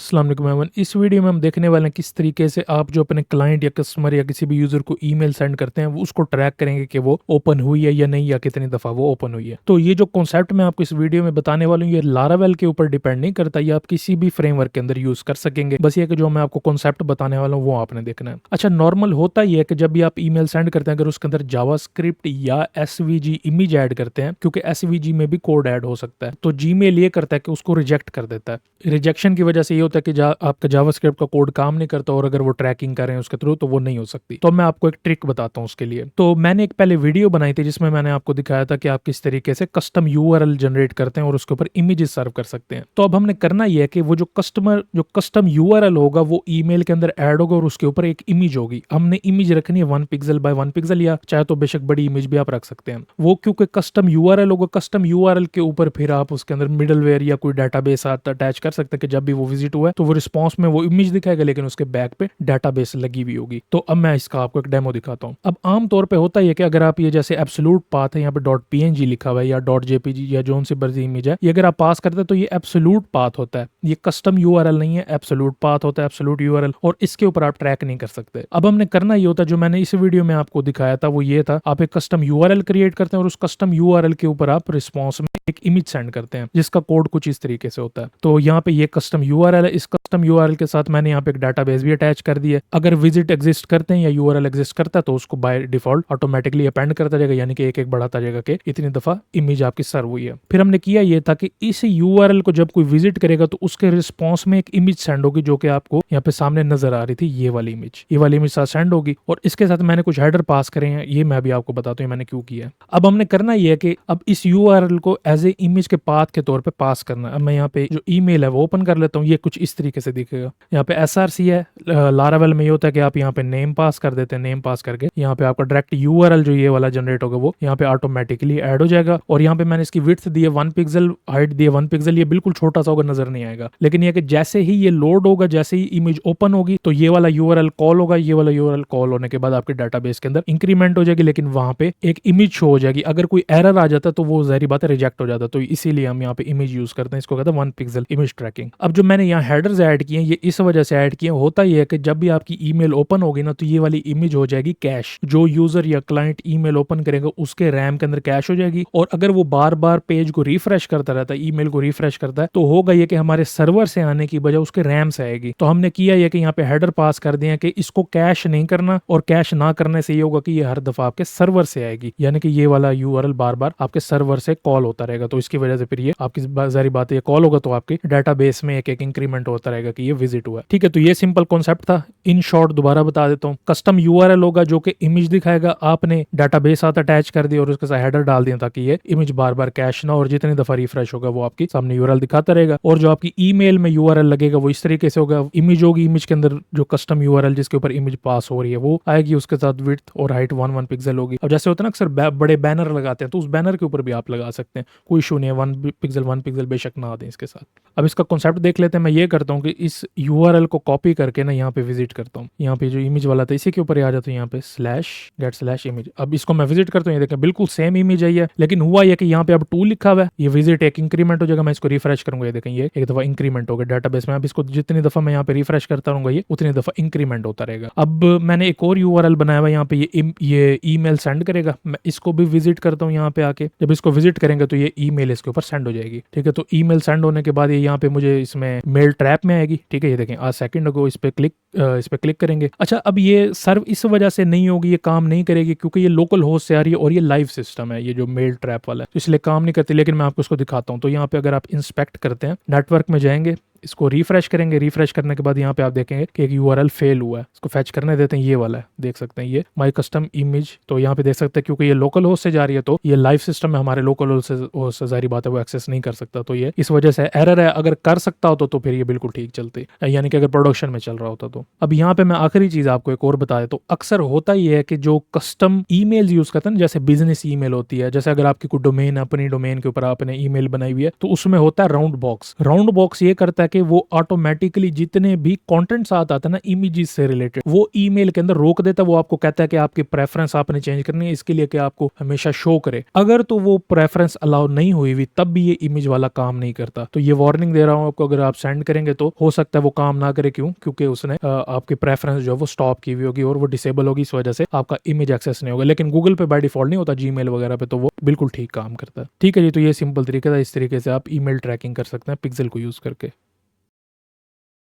अस्सलाम वालेकुम एवरीवन। इस वीडियो में हम देखने वाले हैं किस तरीके से आप जो अपने क्लाइंट या कस्टमर या किसी भी यूजर को ईमेल सेंड करते हैं वो उसको ट्रैक करेंगे कि वो ओपन हुई है या नहीं, या कितनी दफा वो ओपन हुई है। तो ये जो कॉन्सेप्ट मैं आपको इस वीडियो में बताने वाला हूँ ये लारावेल के ऊपर डिपेंड नहीं करता, ये आप किसी भी फ्रेमवर्क के अंदर यूज कर सकेंगे। बस ये कि जो मैं आपको कॉन्सेप्ट बताने वाला हूँ वो आपने देखना है। अच्छा, नॉर्मल होता ही है कि जब भी आप ईमेल सेंड करते हैं अगर उसके अंदर जावास्क्रिप्ट या एसवीजी इमेज ऐड करते हैं, क्योंकि एसवीजी में भी कोड ऐड हो सकता है, तो जीमेल ये करता है कि उसको रिजेक्ट कर देता है। रिजेक्शन की वजह से ये होता है कि आपका जावास्क्रिप्ट का कोड काम नहीं करता और अगर वो ट्रैकिंग कर रहे हैं उसके थ्रू तो वो नहीं हो सकती। तो मैं आपको एक ट्रिक बताता हूँ उसके लिए। तो मैंने एक पहले वीडियो बनाई थी जिसमें मैंने आपको दिखाया था कि आप किस तरीके से कस्टम यूआरएल जनरेट करते हैं और उसके ऊपर इमेजेस सर्व कर सकते हैं। तो अब हमने करना यह है कि वो जो कस्टम यूआरएल होगा वो ईमेल के अंदर ऐड होगा और उसके ऊपर एक इमेज होगी। हमने इमेज रखनी है 1 पिक्सल बाय 1 पिक्सल, या चाहे तो बेशक बड़ी इमेज भी आप रख सकते हैं। वो क्योंकि कस्टम यूआरएल होगा, कस्टम यूआरएल के ऊपर फिर आप उसके अंदर मिडलवेयर या कोई डाटाबेस अटैच कर सकते हैं कि जब भी वो विजिट हुआ है तो वो रिस्पॉन्स में वो इमेज दिखाएगा, लेकिन उसके बैक पे डाटाबेस लगी हुई होगी। तो अब मैं इसका आपको एक डेमो दिखाता हूँ। अब आमतौर पे होता है कि अगर आप ये जैसे एब्सोल्यूट पाथ है, यहाँ पे .png लिखा हुआ है या .jpg या जोन सी बर्जी इमेज है, ये अगर आप पास करते हैं तो ये एब्सोल्यूट पाथ होता है, ये कस्टम यूआरएल नहीं है, एब्सोल्यूट पाथ होता है, एब्सोल्यूट यूआरएल, और इसके ऊपर आप ट्रैक नहीं कर सकते। अब हमने करना ये होता है, जो मैंने इस वीडियो में आपको दिखाया था वो ये था, आप एक कस्टम यूआरएल क्रिएट करते हैं और उस कस्टम यूआरएल के ऊपर आप रिस्पॉन्स में एक इमेज सेंड करते हैं जिसका कोड कुछ इस तरीके से होता है। तो यहाँ पे ये कस्टम यूआरएल है, इस कस्टम यूआरएल के साथ मैंने यहाँ पे एक डाटाबेस भी अटैच कर दी है। अगर विजिट एग्जिस्ट करते हैं या यूआरएल एग्जिस्ट करता है तो उसको बाय डिफॉल्ट ऑटोमेटिकली अपेंड करता जाएगा, यानी कि एक एक बढ़ाता जाएगा कि इतनी दफा इमेज आपकी सर्व हुई है। फिर हमने किया ये था कि इस यूआरएल को जब कोई विजिट करेगा तो उसके रिस्पॉन्स में एक इमेज सेंड होगी जो कि आपको यहाँ पे सामने नजर आ रही थी, ये वाली इमेज साथ सेंड होगी, और इसके साथ मैंने कुछ हेडर पास करे हैं, ये मैं भी आपको बताता हूँ मैंने क्यों किया है। अब हमने करना ये है कि अब इस यूआरएल को एज ए इमेज के पाथ के तौर पे पास करना है। अब मैं यहाँ पे जो ईमेल है वो ओपन कर लेता हूँ, ये कुछ इस तरीके से दिखेगा। यहाँ पे एसआरसी है, लारावेल में ये होता है कि आप यहाँ पे नेम पास कर देते हैं, नेम पास करके यहाँ पे आपका डायरेक्ट यूआरएल जो ये वाला जनरेट होगा वो यहाँ पे ऑटोमेटिकली ऐड हो जाएगा। और यहाँ पे मैंने इसकी विड्थ दी है 1 पिक्सल, हाइट दी है 1 पिक्सल, ये बिल्कुल छोटा सा होगा, नजर नहीं आएगा। लेकिन ये कि जैसे ही ये लोड होगा, जैसे ही इमेज ओपन होगी तो ये वाला यूआरएल कॉल होगा, ये वाला यूआरएल कॉल होने के बाद आपके डाटाबेस के अंदर इंक्रीमेंट हो जाएगी, लेकिन वहां पे एक इमेज शो हो जाएगी। अगर कोई एरर आ जाता है तो वो जाहिर बात है रिजेक्ट हो जाता है, तो इसीलिए हम यहाँ पे इमेज यूज करते हैं, इसको कहते हैं 1 पिक्सल इमेज ट्रैकिंग। अब जो मैंने यहाँ हेडर्स ऐड किए हैं ये इस वजह से ऐड किए, होता ही है कि जब भी आपकी ईमेल ओपन होगी ना तो ये वाली इमेज हो जाएगी कैश, जो यूजर या क्लाइंट ईमेल ओपन करेगा उसके रैम के अंदर कैश हो जाएगी। और अगर वो बार बार पेज को रिफ्रेश करता रहता है, ईमेल को रिफ्रेश करता है, तो होगा ये कि हमारे सर्वर से आने की बजाय उसके रैम से आएगी। तो हमने किया ये कि यहाँ पे हेडर पास कर दिया कि इसको कैश नहीं करना, और कैश ना करने से ये होगा कि ये हर दफा आपके सर्वर से आएगी, यानी कि ये वाला यूआरएल बार बार आपके सर्वर से कॉल होता रहेगा। तो इसकी वजह से फिर ये आपकी जारी बात है, ये कॉल होगा तो आपके डाटाबेस में एक एक इंक्रीमेंट होता रहेगा कि ये विजिट हुआ। ठीक है, तो ये सिंपल कॉन्सेप्ट था। इन शॉर्ट दोबारा बता देता हूँ, कस्टम यूआरएल होगा जो कि इमेज दिखाएगा, आपने डाटाबेस साथ अटैच कर दिया और उसके साथ हेडर डाल दिया ताकि ये इमेज बार बार कैश ना, और जितनी दफा रिफ्रेश होगा वो आपकी सामने यूआरएल दिखाता रहेगा। और जो आपकी ईमेल में यूआरएल लगेगा वो इस तरीके से होगा, इमेज होगी, इमेज के अंदर जो कस्टम यूआरएल जिसके ऊपर इमेज पास हो रही है वो आएगी, उसके साथ विड्थ और हाइट 1 पिक्सल होगी। अब जैसे होता है ना अक्सर बड़े बैनर लगाते हैं तो उस बैनर के ऊपर भी आप लगा सकते हैं, कोई इशू नहीं है। 1 पिक्सल बेशक ना दें इसके साथ। अब इसका कॉन्सेप्ट देख लेते हैं। मैं ये करता हूँ कि इस यूआरएल को कॉपी करके ना यहाँ पे विजिट करता हूँ, यहाँ पे जो इमेज वाला था इसी के ऊपर आ जाता हूँ, यहाँ पे /get/image। अब इसको मैं विजिट करता हूँ, ये देखें बिल्कुल सेम इमेज है, लेकिन हुआ ये कि यहाँ पे अब 2 लिखा हुआ है, ये विजिट एक इंक्रीमेंट हो जाएगा। मैं इसको रिफ्रेश करूंगा, ये देखें ये एक दफा इंक्रीमेंट होगा डाटाबेस में। अब इसको जितनी दफा मैं यहाँ पे रिफ्रेश करता रहूंगा ये उतनी दफा इंक्रीमेंट होता रहेगा। अब मैंने एक और यूआरएल बनाया हुआ यहाँ पे, ये ईमेल सेंड करेगा। मैं इसको भी विजिट करता हूँ यहाँ पे आके, जब इसको विजिट करेंगे तो ये ईमेल इसके ऊपर सेंड हो जाएगी। ठीक है, तो ईमेल सेंड होने के बाद ये यहाँ पे मुझे इसमें मेल ट्रैप में आएगी। ठीक है, ये देखें आज सेकंड अगो इस पे क्लिक करेंगे। अच्छा, अब ये सर्व इस वजह से नहीं होगी, ये काम नहीं करेगी क्योंकि ये लोकल होस्ट से आ रही है और ये लाइव सिस्टम है, ये जो मेल ट्रैप वाला है, तो इसलिए काम नहीं करती। लेकिन मैं आपको इसको दिखाता हूँ। तो यहाँ पे अगर आप इंस्पेक्ट करते हैं, नेटवर्क में जाएंगे, इसको रिफ्रेश करेंगे, रिफ्रेश करने के बाद यहाँ पे आप देखेंगे कि एक यूआरएल फेल हुआ है। इसको फैच करने देते हैं, ये वाला है, देख सकते हैं ये माय कस्टम इमेज। तो यहाँ पे देख सकते हैं क्योंकि ये लोकल होस्ट से जा रही है तो ये लाइव सिस्टम में हमारे लोकल होस्ट से जारी बात है वो एक्सेस नहीं कर सकता, तो ये इस वजह से एरर है। अगर कर सकता हो तो फिर ये बिल्कुल ठीक चलते, यानी कि अगर प्रोडक्शन में चल रहा होता तो। अब यहाँ पे मैं आखिरी चीज आपको एक और बता देता हूँ। अक्सर होता ही है कि जो कस्टम ईमेल यूज करते हैं जैसे बिजनेस ईमेल होती है, जैसे अगर आपकी कोई डोमेन, अपनी डोमेन के ऊपर आपने ईमेल बनाई हुई है तो उसमें होता है राउंड बॉक्स। राउंड बॉक्स ये करता है जाके वो ऑटोमेटिकली जितने भी कंटेंट्स आता था ना इमेजेस से रिलेटेड, वो ईमेल के अंदर रोक देता। वो आपको कहता है कि आपकी प्रेफरेंस आपने चेंज करनी है, इसके लिए कि आपको हमेशा शो करे। अगर तो वो प्रेफरेंस अलाउ नहीं हुई हुई तब भी ये इमेज वाला काम नहीं करता। तो ये वार्निंग दे रहा हूं आपको, अगर आप सेंड करेंगे तो हो सकता है वो काम ना करे। क्यों? क्योंकि उसने आपकी प्रेफरेंस जो है वो स्टॉप की हुई होगी और वो डिसेबल होगी, इस वजह से आपका इमेज एक्सेस नहीं होगा। लेकिन गूगल पे बाय डिफॉल्ट नहीं होता, जीमेल वगैरह पे तो वो बिल्कुल ठीक काम करता है। ठीक है जी, तो ये सिंपल तरीका था, इस तरीके से आप ईमेल ट्रैकिंग कर सकते हैं पिक्सेल को यूज करके।